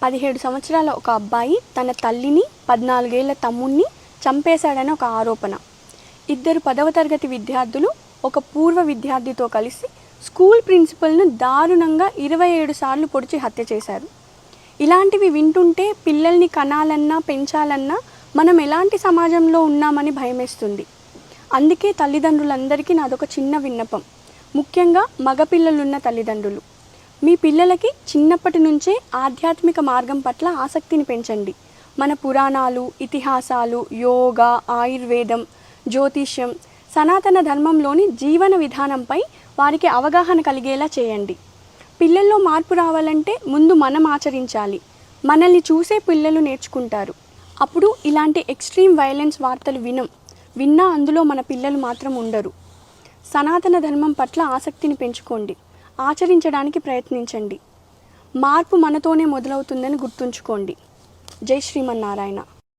17 సంవత్సరాల ఒక అబ్బాయి తన తల్లిని 14 ఏళ్ల తమ్ముణ్ణి చంపేశాడని ఒక ఆరోపణ. 2 10వ తరగతి విద్యార్థులు ఒక పూర్వ విద్యార్థితో కలిసి స్కూల్ ప్రిన్సిపల్ను దారుణంగా 27 సార్లు పొడిచి హత్య చేశారు. ఇలాంటివి వింటుంటే పిల్లల్ని కనాలన్నా పెంచాలన్నా మనం ఎలాంటి సమాజంలో ఉన్నామని భయమేస్తుంది. అందుకే తల్లిదండ్రులందరికీ నాదొక చిన్న విన్నపం, ముఖ్యంగా మగపిల్లలున్న తల్లిదండ్రులు, మీ పిల్లలకి చిన్నప్పటి నుంచే ఆధ్యాత్మిక మార్గం పట్ల ఆసక్తిని పెంచండి. మన పురాణాలు, ఇతిహాసాలు, యోగా, ఆయుర్వేదం, జ్యోతిష్యం, సనాతన ధర్మంలోని జీవన విధానంపై వారికి అవగాహన కలిగేలా చేయండి. పిల్లల్లో మార్పు రావాలంటే ముందు మనం ఆచరించాలి. మనల్ని చూసే పిల్లలు నేర్చుకుంటారు. అప్పుడు ఇలాంటి ఎక్స్ట్రీమ్ వైలెన్స్ వార్తలు విన్నా అందులో మన పిల్లలు మాత్రం ఉండరు. సనాతన ధర్మం పట్ల ఆసక్తిని పెంచుకోండి, ఆచరించడానికి ప్రయత్నించండి. మార్పు మనతోనే మొదలవుతుందని గుర్తుంచుకోండి. జై శ్రీమన్నారాయణ.